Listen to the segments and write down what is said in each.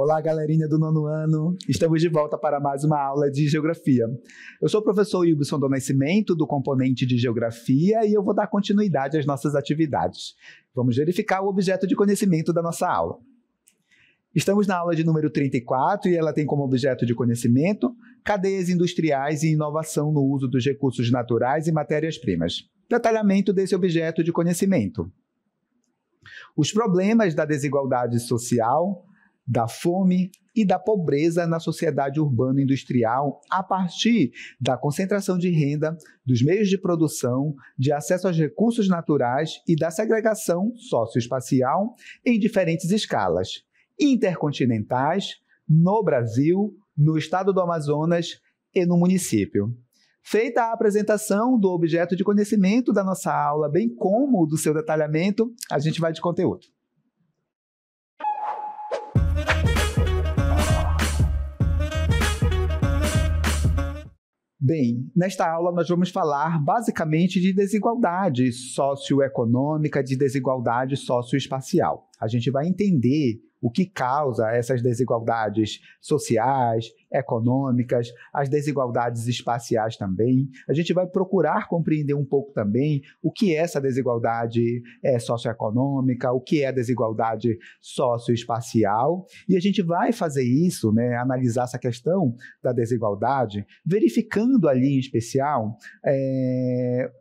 Olá, galerinha do nono ano. Estamos de volta para mais uma aula de Geografia. Eu sou o professor Wilson do Nascimento, do componente de Geografia, e eu vou dar continuidade às nossas atividades. Vamos verificar o objeto de conhecimento da nossa aula. Estamos na aula de número 34 e ela tem como objeto de conhecimento cadeias industriais e inovação no uso dos recursos naturais e matérias-primas. Detalhamento desse objeto de conhecimento. Os problemas da desigualdade social, da fome e da pobreza na sociedade urbano-industrial a partir da concentração de renda, dos meios de produção, de acesso aos recursos naturais e da segregação socioespacial em diferentes escalas, intercontinentais, no Brasil, no estado do Amazonas e no município. Feita a apresentação do objeto de conhecimento da nossa aula, bem como do seu detalhamento, a gente vai de conteúdo. Bem, nesta aula nós vamos falar basicamente de desigualdade socioeconômica, de desigualdade socioespacial. A gente vai entender o que causa essas desigualdades sociais, econômicas, as desigualdades espaciais também. A gente vai procurar compreender um pouco também o que é essa desigualdade socioeconômica, o que é a desigualdade socioespacial, e a gente vai fazer isso, analisar essa questão da desigualdade, verificando ali em especial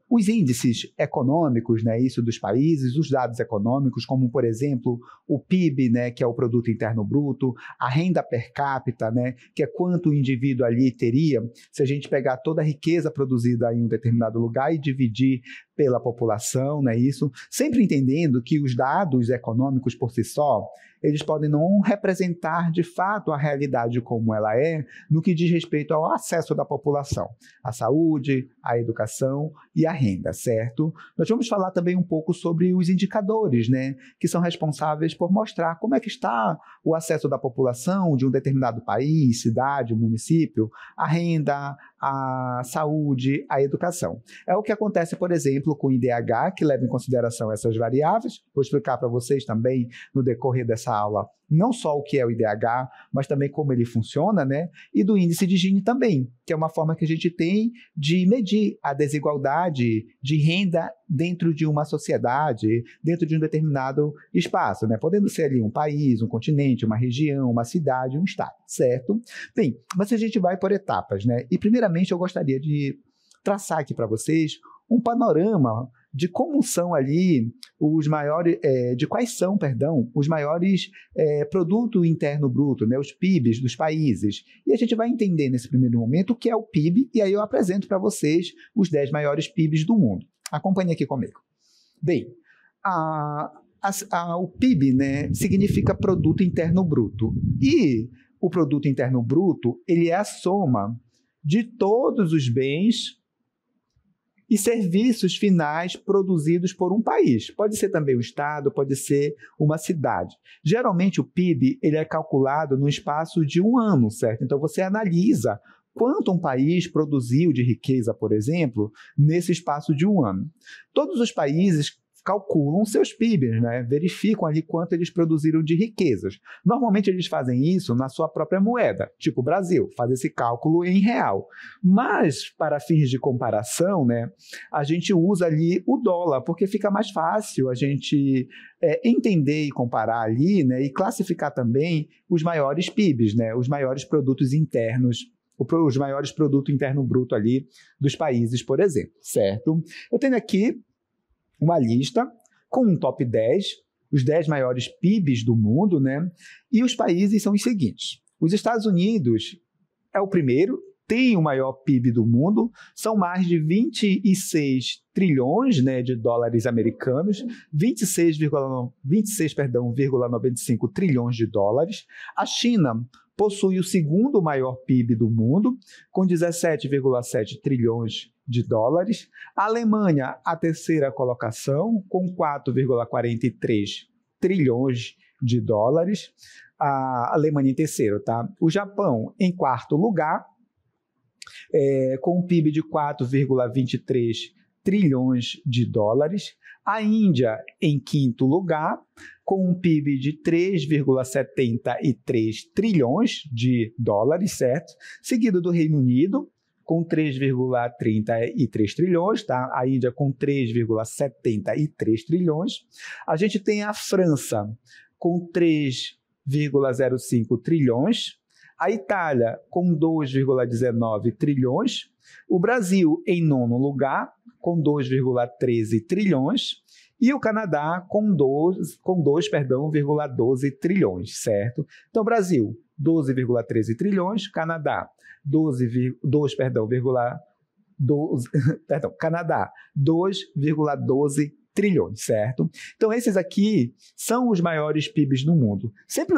os índices econômicos, isso dos países, os dados econômicos, como por exemplo o PIB, que é o Produto Interno Bruto, a renda per capita, que é quanto o indivíduo ali teria se a gente pegar toda a riqueza produzida em um determinado lugar e dividir pela população, isso, sempre entendendo que os dados econômicos por si só, eles podem não representar de fato a realidade como ela é no que diz respeito ao acesso da população, à saúde, à educação e à renda, certo? Nós vamos falar também um pouco sobre os indicadores, que são responsáveis por mostrar como é que está o acesso da população de um determinado país, cidade, município, à renda, à saúde, à educação. É o que acontece, por exemplo, com o IDH, que leva em consideração essas variáveis. Vou explicar para vocês também no decorrer dessa aula não só o que é o IDH, mas também como ele funciona, e do índice de Gini também, que é uma forma que a gente tem de medir a desigualdade de renda dentro de uma sociedade, dentro de um determinado espaço, podendo ser ali um país, um continente, uma região, uma cidade, um estado, certo? Bem, mas a gente vai por etapas, E primeiramente eu gostaria de traçar aqui para vocês um panorama de como são ali os maiores, os maiores produto interno bruto, os PIBs dos países. E a gente vai entender nesse primeiro momento o que é o PIB, e aí eu apresento para vocês os 10 maiores PIBs do mundo. Acompanhe aqui comigo. Bem, o PIB, significa Produto Interno Bruto. E o Produto Interno Bruto, ele é a soma de todos os bens e serviços finais produzidos por um país. Pode ser também um estado, pode ser uma cidade. Geralmente o PIB ele é calculado no espaço de um ano, certo? Então você analisa quanto um país produziu de riqueza, por exemplo, nesse espaço de um ano. Todos os países calculam seus PIBs, verificam ali quanto eles produziram de riquezas. Normalmente eles fazem isso na sua própria moeda, tipo o Brasil, faz esse cálculo em real. Mas, para fins de comparação, a gente usa ali o dólar, porque fica mais fácil a gente entender e comparar ali, e classificar também os maiores PIBs, os maiores produtos internos, os maiores produto interno bruto ali dos países, por exemplo, certo? Eu tenho aqui uma lista com um top 10, os 10 maiores PIBs do mundo, E os países são os seguintes. Os Estados Unidos é o primeiro, tem o maior PIB do mundo, são mais de 26 trilhões de dólares americanos, 26,95 trilhões de dólares. A China possui o segundo maior PIB do mundo, com 17,7 trilhões de dólares. A Alemanha, a terceira colocação, com 4,43 trilhões de dólares. A Alemanha em terceiro, tá? O Japão em quarto lugar, com um PIB de 4,23 trilhões de dólares. A Índia em quinto lugar, com um PIB de 3,73 trilhões de dólares, certo? Seguido do Reino Unido, com 3,33 trilhões, tá? A Índia com 3,73 trilhões. A gente tem a França com 3,05 trilhões, a Itália com 2,19 trilhões, o Brasil em nono lugar com 2,13 trilhões e o Canadá com 2,12 trilhões, certo? Então, Brasil, 12,13 trilhões, Canadá, Canadá, 2,12 trilhões, certo? Então, esses aqui são os maiores PIBs do mundo. Sempre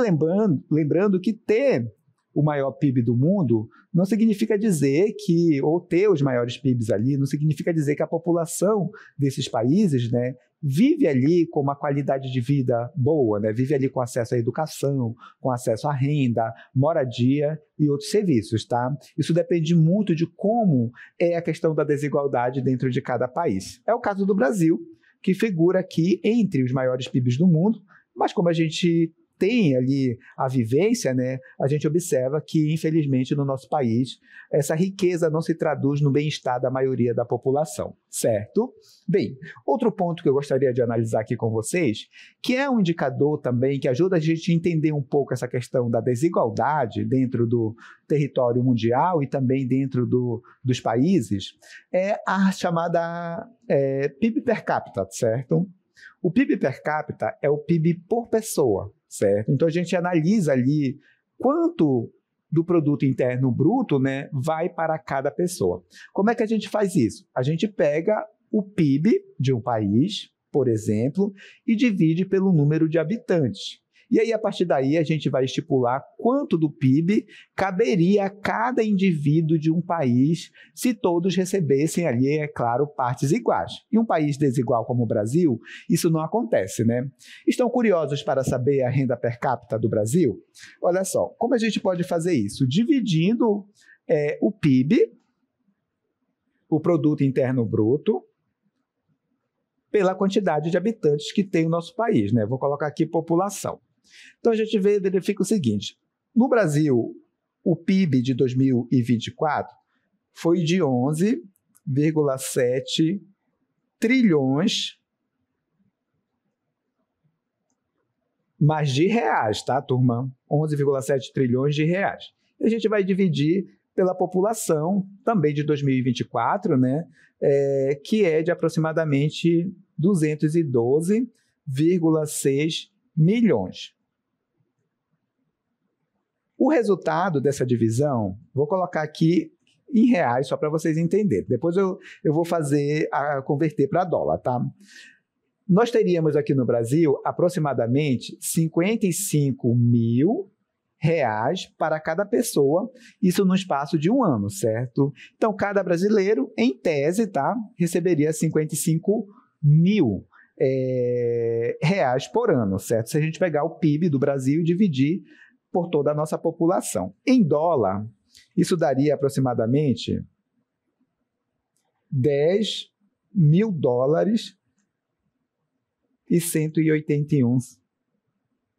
lembrando que ter o maior PIB do mundo não significa dizer que, ou ter os maiores PIBs ali, não significa dizer que a população desses países, né, vive ali com uma qualidade de vida boa, né, vive ali com acesso à educação, com acesso à renda, moradia e outros serviços, tá? Isso depende muito de como é a questão da desigualdade dentro de cada país. É o caso do Brasil, que figura aqui entre os maiores PIBs do mundo, mas como a gente tem ali a vivência, né, a gente observa que, infelizmente, no nosso país, essa riqueza não se traduz no bem-estar da maioria da população, certo? Bem, outro ponto que eu gostaria de analisar aqui com vocês, que é um indicador também que ajuda a gente a entender um pouco essa questão da desigualdade dentro do território mundial e também dentro dos países, é a chamada PIB per capita, certo? O PIB per capita é o PIB por pessoa, certo? Então, a gente analisa ali quanto do produto interno bruto, né, vai para cada pessoa. Como é que a gente faz isso? A gente pega o PIB de um país, por exemplo, e divide pelo número de habitantes. E aí, a partir daí, a gente vai estipular quanto do PIB caberia a cada indivíduo de um país se todos recebessem ali, é claro, partes iguais. Em um país desigual como o Brasil, isso não acontece, né? Estão curiosos para saber a renda per capita do Brasil? Olha só, como a gente pode fazer isso? Dividindo o PIB, o Produto Interno Bruto, pela quantidade de habitantes que tem o nosso país, né? Vou colocar aqui população. Então, a gente verifica o seguinte, no Brasil, o PIB de 2024 foi de 11,7 trilhões, mas de reais, tá, turma? 11,7 trilhões de reais. E a gente vai dividir pela população, também de 2024, né, que é de aproximadamente 212,6 milhões. O resultado dessa divisão, vou colocar aqui em reais, só para vocês entenderem. Depois eu vou converter para dólar, tá? Nós teríamos aqui no Brasil aproximadamente 55 mil reais para cada pessoa, isso no espaço de um ano, certo? Então, cada brasileiro, em tese, tá, receberia 55 mil reais por ano, certo? Se a gente pegar o PIB do Brasil e dividir por toda a nossa população. Em dólar, isso daria aproximadamente 10 mil dólares e 181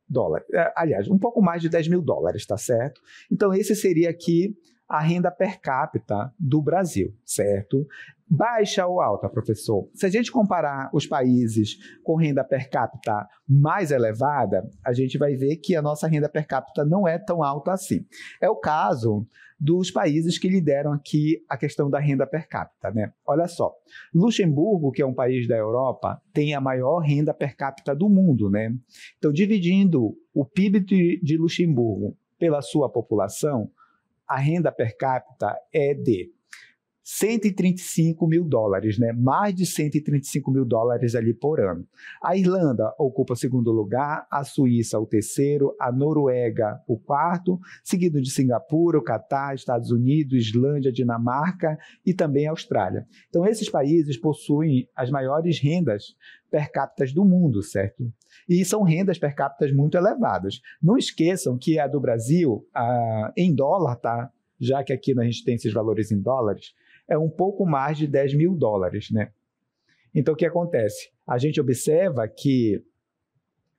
dólares. Aliás, um pouco mais de 10 mil dólares, tá certo? Então, esse seria aqui a renda per capita do Brasil, certo? Baixa ou alta, professor? Se a gente comparar os países com renda per capita mais elevada, a gente vai ver que a nossa renda per capita não é tão alta assim. É o caso dos países que lideram aqui a questão da renda per capita, né? Olha só, Luxemburgo, que é um país da Europa, tem a maior renda per capita do mundo, né? Então, dividindo o PIB de Luxemburgo pela sua população, a renda per capita é de 135 mil dólares, né? Mais de 135 mil dólares ali por ano. A Irlanda ocupa o segundo lugar, a Suíça o terceiro, a Noruega o quarto, seguido de Singapura, o Catar, Estados Unidos, Islândia, Dinamarca e também a Austrália. Então, esses países possuem as maiores rendas per capita do mundo, certo? E são rendas per capita muito elevadas. Não esqueçam que a do Brasil, em dólar, tá? Já que aqui a gente tem esses valores em dólares, é um pouco mais de 10 mil dólares, né? Então, o que acontece? A gente observa que,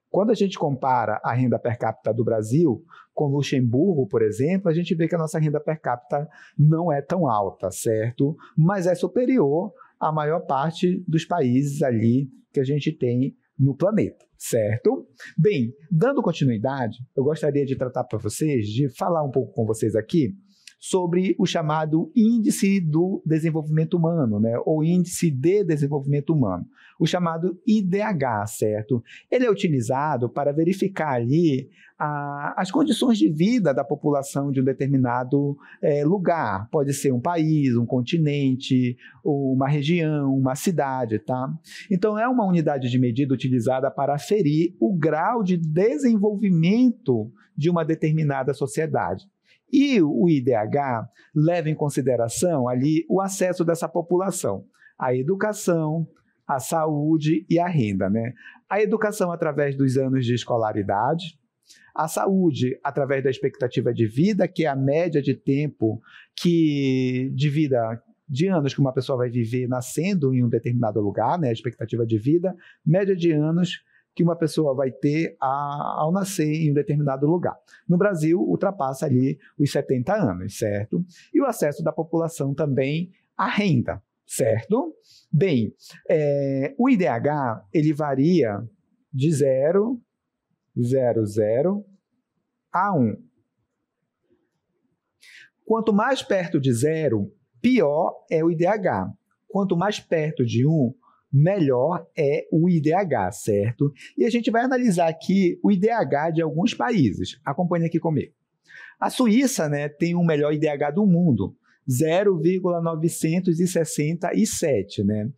quando a gente compara a renda per capita do Brasil com Luxemburgo, por exemplo, a gente vê que a nossa renda per capita não é tão alta, certo? Mas é superior à maior parte dos países ali que a gente tem no planeta, certo? Bem, dando continuidade, eu gostaria de tratar para vocês, de falar um pouco com vocês aqui sobre o chamado Índice do Desenvolvimento Humano, né? Ou Índice de Desenvolvimento Humano, o chamado IDH, certo? Ele é utilizado para verificar ali as condições de vida da população de um determinado lugar. Pode ser um país, um continente, uma região, uma cidade, tá? Então, é uma unidade de medida utilizada para aferir o grau de desenvolvimento de uma determinada sociedade. E o IDH leva em consideração ali o acesso dessa população à educação, à saúde e à renda, né? A educação através dos anos de escolaridade, a saúde através da expectativa de vida, que é a média de tempo de vida de anos que uma pessoa vai viver nascendo em um determinado lugar, né? A expectativa de vida, média de anos que uma pessoa vai ter ao nascer em um determinado lugar. No Brasil, ultrapassa ali os 70 anos, certo? E o acesso da população também à renda, certo? Bem, o IDH, ele varia de 0,00 a 1. Quanto mais perto de 0, pior é o IDH. Quanto mais perto de 1, melhor é o IDH, certo? E a gente vai analisar aqui o IDH de alguns países. Acompanhe aqui comigo. A Suíça, né, tem o melhor IDH do mundo, 0,967, né?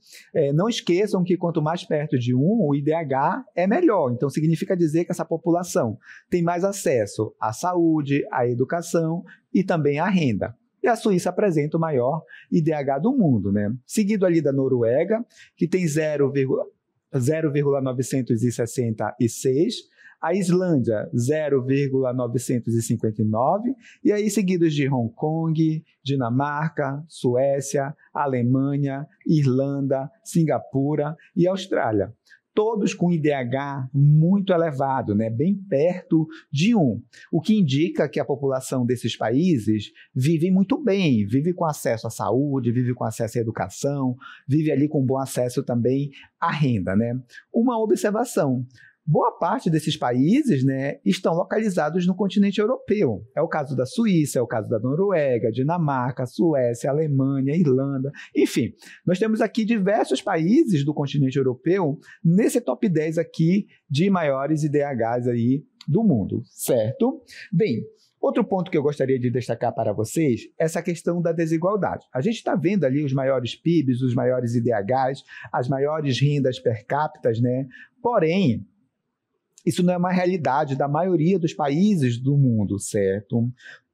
Não esqueçam que quanto mais perto de 1, o IDH é melhor. Então, significa dizer que essa população tem mais acesso à saúde, à educação e também à renda. E a Suíça apresenta o maior IDH do mundo, né? Seguido ali da Noruega, que tem 0,966, a Islândia 0,959, e aí seguidos de Hong Kong, Dinamarca, Suécia, Alemanha, Irlanda, Singapura e Austrália. Todos com IDH muito elevado, né? Bem perto de 1, o que indica que a população desses países vive muito bem, vive com acesso à saúde, vive com acesso à educação, vive ali com bom acesso também à renda, né? Uma observação: boa parte desses países, né, estão localizados no continente europeu. É o caso da Suíça, é o caso da Noruega, Dinamarca, Suécia, Alemanha, Irlanda, enfim. Nós temos aqui diversos países do continente europeu nesse top 10 aqui de maiores IDHs aí do mundo, certo? Bem, outro ponto que eu gostaria de destacar para vocês é essa questão da desigualdade. A gente está vendo ali os maiores PIBs, os maiores IDHs, as maiores rendas per capita, né? Porém, isso não é uma realidade da maioria dos países do mundo, certo?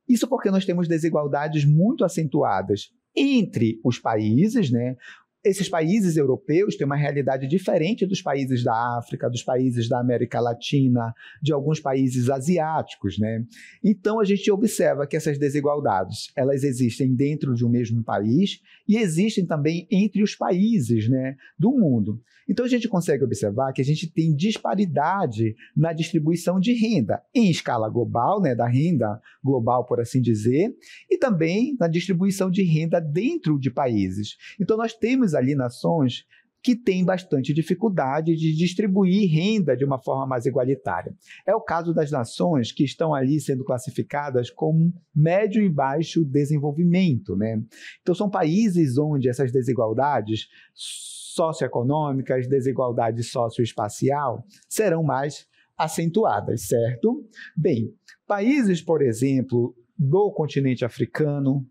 Isso porque nós temos desigualdades muito acentuadas entre os países, né? Esses países europeus têm uma realidade diferente dos países da África, dos países da América Latina, de alguns países asiáticos, né? Então, a gente observa que essas desigualdades, elas existem dentro de um mesmo país e existem também entre os países, né, do mundo. Então, a gente consegue observar que a gente tem disparidade na distribuição de renda em escala global, né, da renda global, por assim dizer, e também na distribuição de renda dentro de países. Então, nós temos ali nações que têm bastante dificuldade de distribuir renda de uma forma mais igualitária. É o caso das nações que estão ali sendo classificadas como médio e baixo desenvolvimento, né? Então, são países onde essas desigualdades socioeconômicas, desigualdade socioespacial serão mais acentuadas, certo? Bem, países, por exemplo, do continente africano,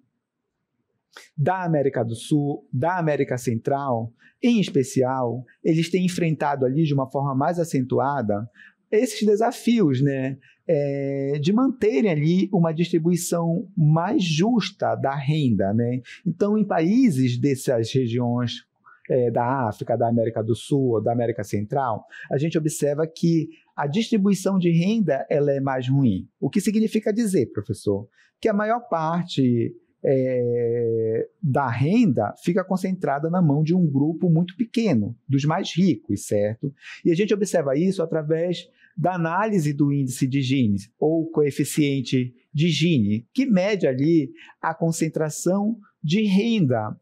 da América do Sul, da América Central, em especial, eles têm enfrentado ali de uma forma mais acentuada esses desafios, né, de manterem ali uma distribuição mais justa da renda, né? Então, em países dessas regiões da África, da América do Sul, da América Central, a gente observa que a distribuição de renda ela é mais ruim. O que significa dizer, professor? Que a maior parte da renda fica concentrada na mão de um grupo muito pequeno, dos mais ricos, certo? E a gente observa isso através da análise do índice de Gini, ou coeficiente de Gini, que mede ali a concentração de renda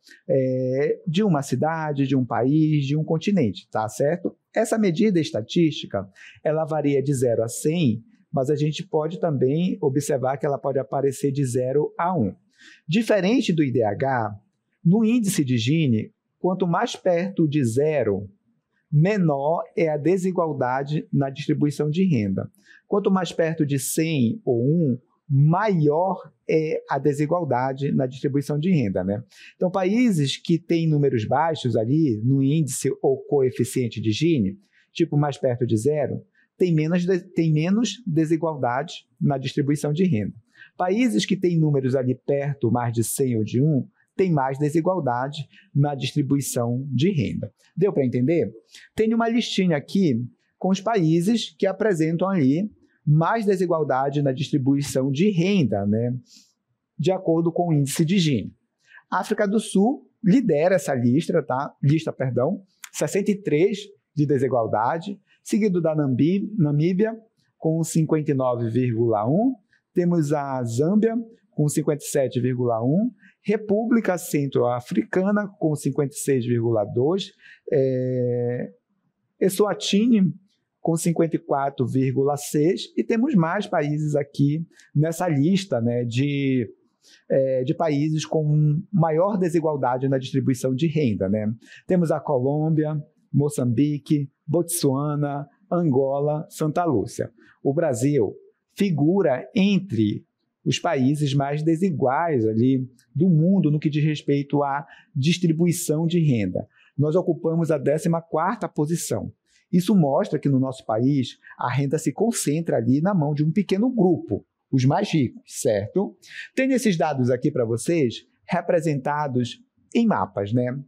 de uma cidade, de um país, de um continente, tá certo? Essa medida estatística, ela varia de 0 a 100, mas a gente pode também observar que ela pode aparecer de 0 a 1. Diferente do IDH, no índice de Gini, quanto mais perto de 0, menor é a desigualdade na distribuição de renda. Quanto mais perto de 100 ou 1, maior é a desigualdade na distribuição de renda, né? Então, países que têm números baixos ali no índice ou coeficiente de Gini, tipo mais perto de 0, tem menos desigualdade na distribuição de renda. Países que têm números ali perto, mais de 100 ou de 1, tem mais desigualdade na distribuição de renda. Deu para entender? Tem uma listinha aqui com os países que apresentam ali mais desigualdade na distribuição de renda, né? De acordo com o índice de Gini. A África do Sul lidera essa lista, 63 de desigualdade, seguido da Namíbia, com 59,1, temos a Zâmbia, com 57,1, República Centro-Africana, com 56,2, Eswatini, com 54,6, e temos mais países aqui nessa lista, né, de países com maior desigualdade na distribuição de renda, né? Temos a Colômbia, Moçambique, Botsuana, Angola, Santa Lúcia. O Brasil figura entre os países mais desiguais ali do mundo no que diz respeito à distribuição de renda. Nós ocupamos a 14ª posição. Isso mostra que no nosso país a renda se concentra ali na mão de um pequeno grupo, os mais ricos, certo? Tenho esses dados aqui para vocês representados em mapas, né?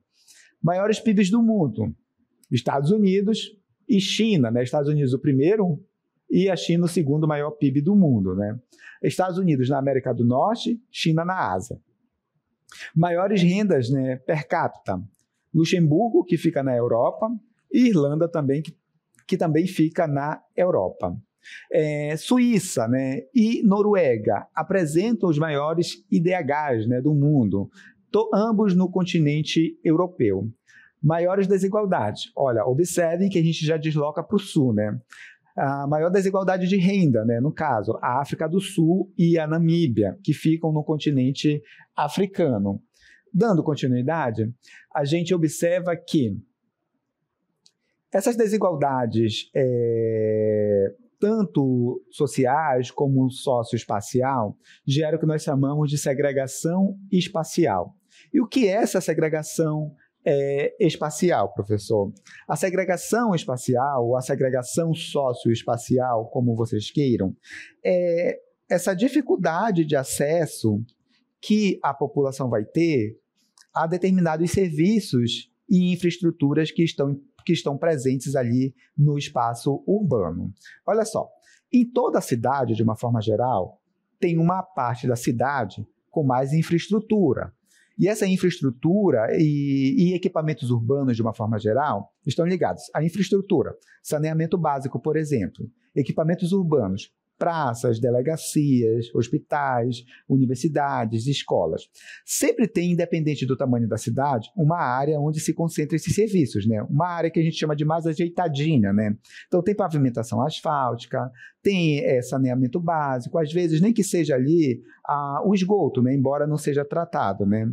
Maiores PIBs do mundo: Estados Unidos e China, né? Estados Unidos o primeiro e a China o segundo maior PIB do mundo, né? Estados Unidos na América do Norte, China na Ásia. Maiores rendas, né, per capita: Luxemburgo, que fica na Europa, e Irlanda também, que também fica na Europa. Suíça, né, e Noruega apresentam os maiores IDHs, né, do mundo, ambos no continente europeu. Maiores desigualdades. Olha, observem que a gente já desloca para o sul, né? A maior desigualdade de renda, né, no caso, a África do Sul e a Namíbia, que ficam no continente africano. Dando continuidade, a gente observa que essas desigualdades, tanto sociais como socioespacial, geram o que nós chamamos de segregação espacial. E o que é essa segregação espacial, professor? A segregação espacial, ou a segregação socioespacial, como vocês queiram, é essa dificuldade de acesso que a população vai ter a determinados serviços e infraestruturas que estão presentes ali no espaço urbano. Olha só, em toda a cidade, de uma forma geral, tem uma parte da cidade com mais infraestrutura. E essa infraestrutura e equipamentos urbanos, de uma forma geral, estão ligados à infraestrutura, saneamento básico, por exemplo, equipamentos urbanos, praças, delegacias, hospitais, universidades, escolas. Sempre tem, independente do tamanho da cidade, uma área onde se concentram esses serviços, né? Uma área que a gente chama de mais ajeitadinha, né? Então tem pavimentação asfáltica, tem saneamento básico, às vezes nem que seja ali o esgoto, né? Embora não seja tratado, né?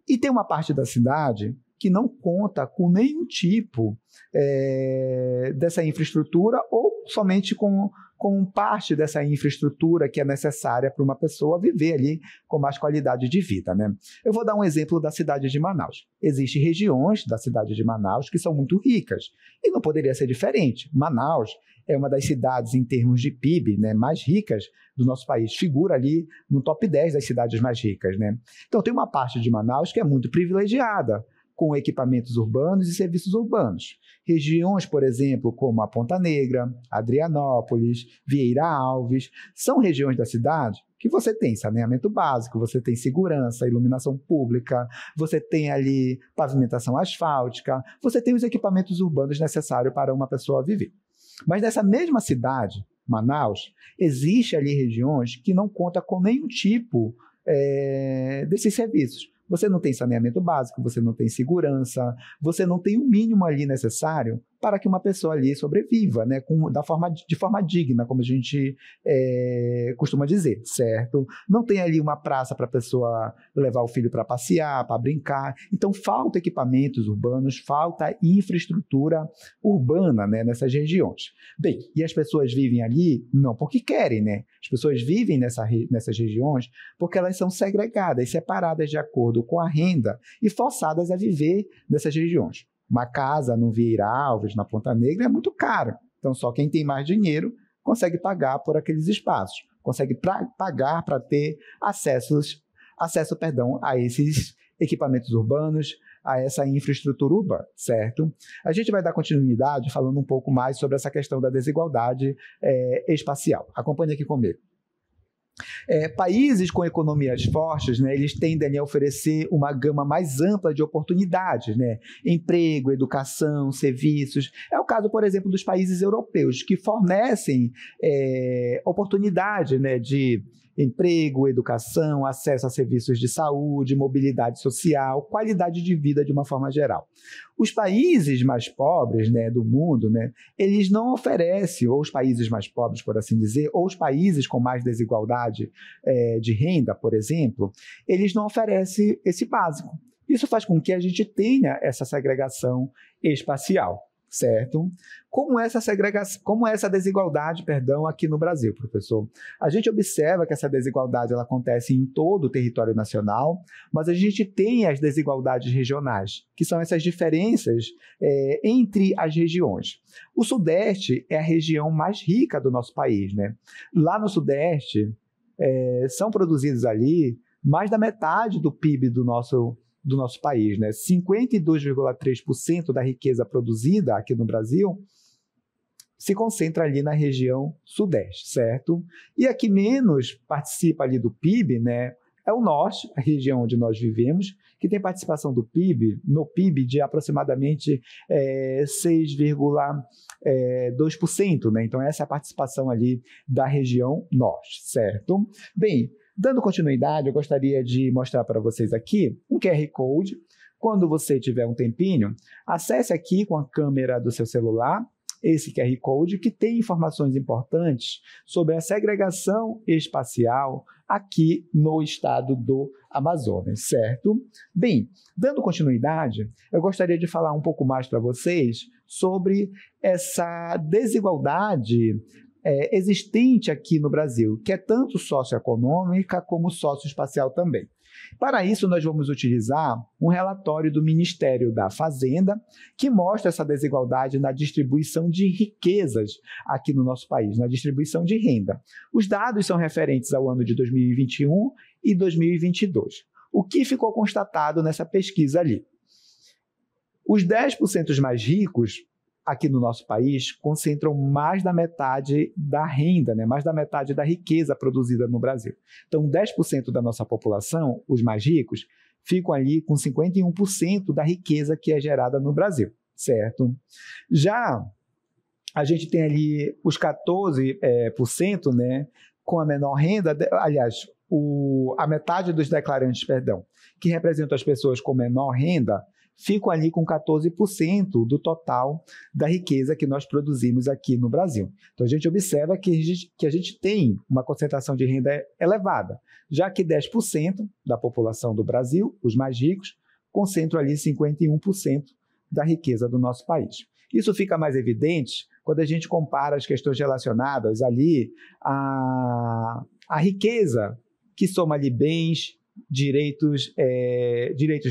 E tem uma parte da cidade que não conta com nenhum tipo dessa infraestrutura ou somente com parte dessa infraestrutura que é necessária para uma pessoa viver ali com mais qualidade de vida, né? Eu vou dar um exemplo da cidade de Manaus. Existem regiões da cidade de Manaus que são muito ricas e não poderia ser diferente. Manaus é uma das cidades, em termos de PIB, né, mais ricas do nosso país. Figura ali no top 10 das cidades mais ricas, né? Então tem uma parte de Manaus que é muito privilegiada, com equipamentos urbanos e serviços urbanos. Regiões, por exemplo, como a Ponta Negra, Adrianópolis, Vieira Alves, são regiões da cidade que você tem saneamento básico, você tem segurança, iluminação pública, você tem ali pavimentação asfáltica, você tem os equipamentos urbanos necessários para uma pessoa viver. Mas nessa mesma cidade, Manaus, existe ali regiões que não contam com nenhum tipo desses serviços. Você não tem saneamento básico, você não tem segurança, você não tem o mínimo ali necessário para que uma pessoa ali sobreviva, né, de forma digna, como a gente costuma dizer, certo? Não tem ali uma praça para a pessoa levar o filho para passear, para brincar. Então, falta equipamentos urbanos, falta infraestrutura urbana, né, nessas regiões. Bem, e as pessoas vivem ali não porque querem, né? As pessoas vivem nessas regiões porque elas são segregadas, separadas de acordo com a renda e forçadas a viver nessas regiões. Uma casa no Vieira Alves, na Ponta Negra, é muito cara. Então, só quem tem mais dinheiro consegue pagar por aqueles espaços, consegue pagar para ter acesso a esses equipamentos urbanos, a essa infraestrutura urbana, certo? A gente vai dar continuidade falando um pouco mais sobre essa questão da desigualdade espacial. Acompanhe aqui comigo. Países com economias fortes, né, eles tendem a oferecer uma gama mais ampla de oportunidades, né? Emprego, educação, serviços. É o caso, por exemplo, dos países europeus, que fornecem oportunidade, né, de emprego, educação, acesso a serviços de saúde, mobilidade social, qualidade de vida de uma forma geral. Os países mais pobres, né, do mundo, né, eles não oferecem, ou os países mais pobres, por assim dizer, ou os países com mais desigualdade de renda, por exemplo, eles não oferecem esse básico. Isso faz com que a gente tenha essa segregação espacial, certo? Como essa desigualdade, aqui no Brasil, professor? A gente observa que essa desigualdade ela acontece em todo o território nacional, mas a gente tem as desigualdades regionais, que são essas diferenças entre as regiões. O Sudeste é a região mais rica do nosso país, né? Lá no Sudeste, são produzidos ali mais da metade do PIB do nosso país, né? 52,3% da riqueza produzida aqui no Brasil se concentra ali na região Sudeste, certo? E a que menos participa ali do PIB, né, é o Norte, a região onde nós vivemos, que tem participação no PIB de aproximadamente 6,2%, né? Então, essa é a participação ali da região Norte, certo? Bem, dando continuidade, eu gostaria de mostrar para vocês aqui um QR Code. Quando você tiver um tempinho, acesse aqui com a câmera do seu celular esse QR Code que tem informações importantes sobre a segregação espacial aqui no estado do Amazonas, certo? Bem, dando continuidade, eu gostaria de falar um pouco mais para vocês sobre essa desigualdade existente aqui no Brasil, que é tanto socioeconômica como socioespacial também. Para isso, nós vamos utilizar um relatório do Ministério da Fazenda, que mostra essa desigualdade na distribuição de riquezas aqui no nosso país, na distribuição de renda. Os dados são referentes ao ano de 2021 e 2022. O que ficou constatado nessa pesquisa ali? Os 10% mais ricos aqui no nosso país concentram mais da metade da renda, né? Mais da metade da riqueza produzida no Brasil. Então, 10% da nossa população, os mais ricos, ficam ali com 51% da riqueza que é gerada no Brasil, certo? Já a gente tem ali os 14%, né, com a menor renda, aliás, a metade dos declarantes, que representam as pessoas com menor renda, ficam ali com 14% do total da riqueza que nós produzimos aqui no Brasil. Então, a gente observa que a gente tem uma concentração de renda elevada, já que 10% da população do Brasil, os mais ricos, concentram ali 51% da riqueza do nosso país. Isso fica mais evidente quando a gente compara as questões relacionadas ali à riqueza, que soma ali bens, direitos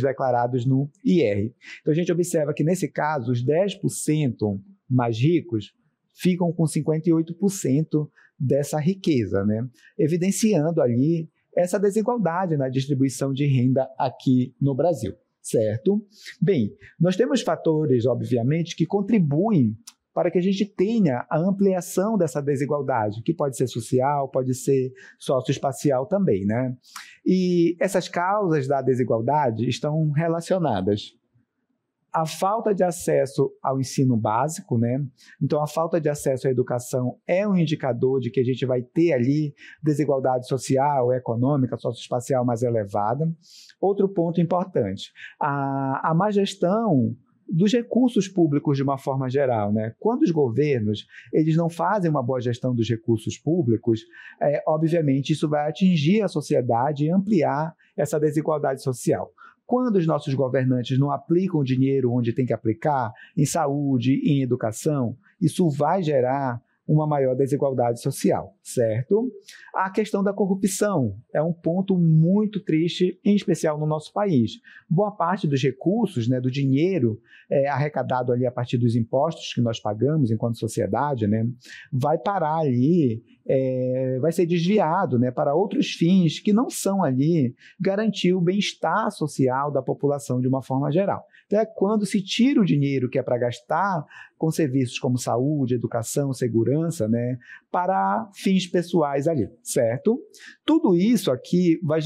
declarados no IR. Então, a gente observa que, nesse caso, os 10% mais ricos ficam com 58% dessa riqueza, né? Evidenciando ali essa desigualdade na distribuição de renda aqui no Brasil, certo? Bem, nós temos fatores, obviamente, que contribuem para que a gente tenha a ampliação dessa desigualdade, que pode ser social, pode ser socioespacial também, né? E essas causas da desigualdade estão relacionadas à falta de acesso ao ensino básico, né? Então, a falta de acesso à educação é um indicador de que a gente vai ter ali desigualdade social, econômica, socioespacial mais elevada. Outro ponto importante, a má gestão dos recursos públicos de uma forma geral, né? Quando os governos eles não fazem uma boa gestão dos recursos públicos, obviamente isso vai atingir a sociedade e ampliar essa desigualdade social. Quando os nossos governantes não aplicam o dinheiro onde tem que aplicar, em saúde, em educação, isso vai gerar uma maior desigualdade social, certo? A questão da corrupção é um ponto muito triste, em especial no nosso país. Boa parte dos recursos, né, do dinheiro arrecadado ali a partir dos impostos que nós pagamos enquanto sociedade, né, vai parar ali, vai ser desviado, né, para outros fins que não são ali garantir o bem-estar social da população de uma forma geral. Então, quando se tira o dinheiro que é para gastar com serviços como saúde, educação, segurança, né, para fins pessoais ali, certo? Tudo isso aqui vai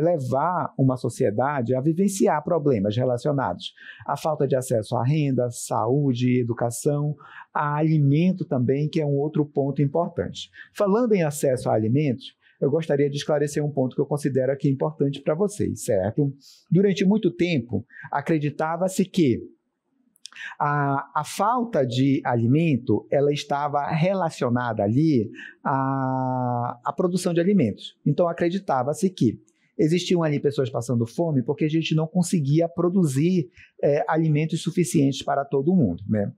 levar uma sociedade a vivenciar problemas relacionados à falta de acesso à renda, saúde, educação, a alimento também, que é um outro ponto importante. Falando em acesso a alimentos, eu gostaria de esclarecer um ponto que eu considero aqui importante para vocês, certo? Durante muito tempo, acreditava-se que a falta de alimento ela estava relacionada ali à produção de alimentos. Então, acreditava-se que existiam ali pessoas passando fome porque a gente não conseguia produzir alimentos suficientes para todo mundo, né?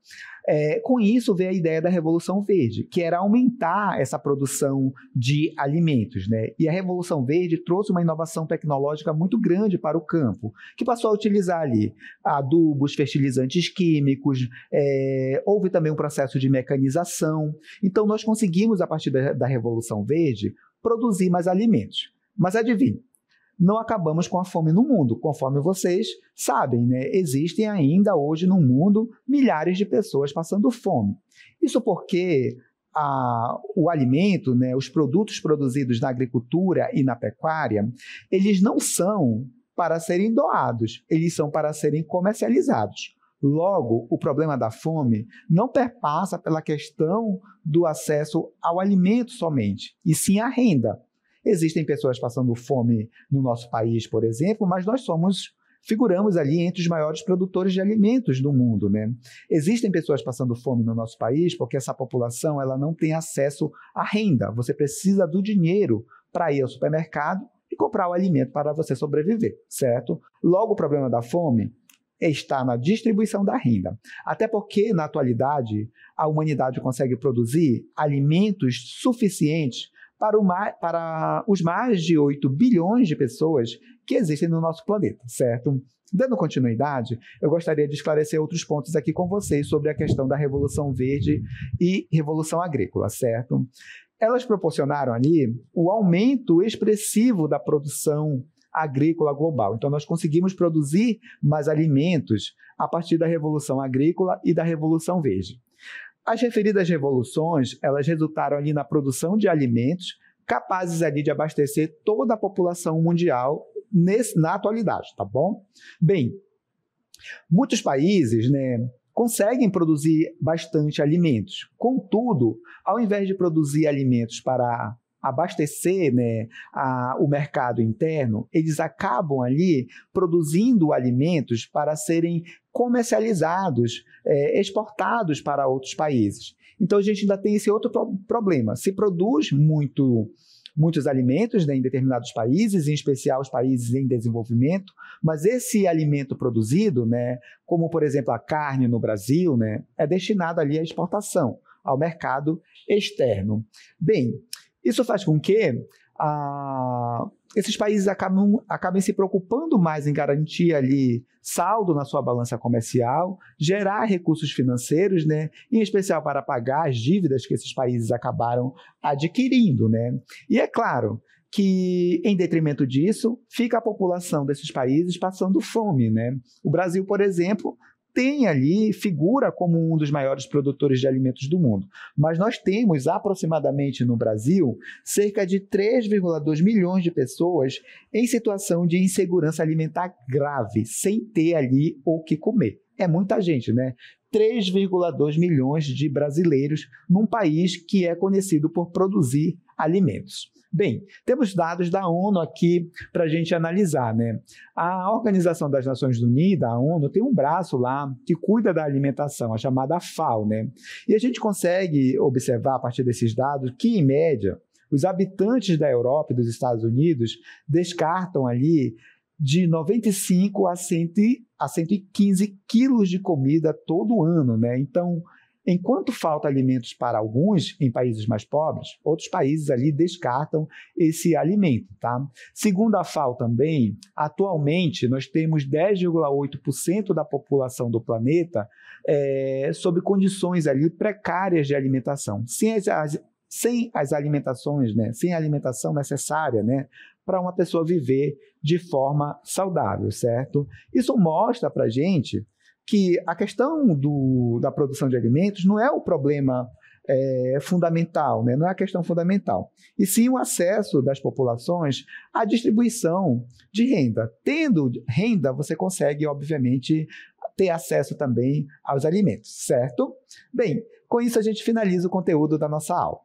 Com isso veio a ideia da Revolução Verde, que era aumentar essa produção de alimentos, né? E a Revolução Verde trouxe uma inovação tecnológica muito grande para o campo, que passou a utilizar ali adubos, fertilizantes químicos, houve também um processo de mecanização. Então, nós conseguimos, a partir da Revolução Verde, produzir mais alimentos. Mas adivinhe, não acabamos com a fome no mundo. Conforme vocês sabem, né? Existem ainda hoje no mundo milhares de pessoas passando fome. Isso porque o alimento, né, os produtos produzidos na agricultura e na pecuária, eles não são para serem doados, eles são para serem comercializados. Logo, o problema da fome não perpassa pela questão do acesso ao alimento somente, e sim à renda. Existem pessoas passando fome no nosso país, por exemplo, mas nós figuramos ali entre os maiores produtores de alimentos do mundo, né? Existem pessoas passando fome no nosso país porque essa população ela não tem acesso à renda. Você precisa do dinheiro para ir ao supermercado e comprar o alimento para você sobreviver, certo? Logo, o problema da fome está na distribuição da renda. Até porque, na atualidade, a humanidade consegue produzir alimentos suficientes para os mais de 8 bilhões de pessoas que existem no nosso planeta, certo? Dando continuidade, eu gostaria de esclarecer outros pontos aqui com vocês sobre a questão da Revolução Verde e Revolução Agrícola, certo? Elas proporcionaram ali o aumento expressivo da produção agrícola global. Então, nós conseguimos produzir mais alimentos a partir da Revolução Agrícola e da Revolução Verde. As referidas revoluções, elas resultaram ali na produção de alimentos capazes ali de abastecer toda a população mundial na atualidade, tá bom? Bem, muitos países, né, conseguem produzir bastante alimentos. Contudo, ao invés de produzir alimentos para abastecer, né, o mercado interno, eles acabam ali produzindo alimentos para serem comercializados, exportados para outros países. Então, a gente ainda tem esse outro problema. Se produz muitos alimentos, né, em determinados países, em especial os países em desenvolvimento, mas esse alimento produzido, né, como, por exemplo, a carne no Brasil, né, é destinado ali à exportação, ao mercado externo. Bem, isso faz com que esses países acabem se preocupando mais em garantir ali saldo na sua balança comercial, gerar recursos financeiros, né, em especial para pagar as dívidas que esses países acabaram adquirindo, né? E é claro que, em detrimento disso, fica a população desses países passando fome, né? O Brasil, por exemplo, tem ali, figura como um dos maiores produtores de alimentos do mundo. Mas nós temos aproximadamente no Brasil cerca de 3,2 milhões de pessoas em situação de insegurança alimentar grave, sem ter ali o que comer. É muita gente, né? 3,2 milhões de brasileiros num país que é conhecido por produzir alimentos. Bem, temos dados da ONU aqui para a gente analisar, né? A Organização das Nações Unidas, a ONU, tem um braço lá que cuida da alimentação, a chamada FAO, né? E a gente consegue observar a partir desses dados que, em média, os habitantes da Europa e dos Estados Unidos descartam ali de 95 a 115 quilos de comida todo ano, né? Então, enquanto falta alimentos para alguns em países mais pobres, outros países ali descartam esse alimento, tá? Segundo a FAO também, atualmente nós temos 10,8% da população do planeta sob condições ali precárias de alimentação, sem as alimentações, né? Sem a alimentação necessária, né? Para uma pessoa viver de forma saudável, certo? Isso mostra para a gente que a questão da produção de alimentos não é o problema fundamental, né? Não é a questão fundamental, e sim o acesso das populações à distribuição de renda. Tendo renda, você consegue, obviamente, ter acesso também aos alimentos, certo? Bem, com isso a gente finaliza o conteúdo da nossa aula.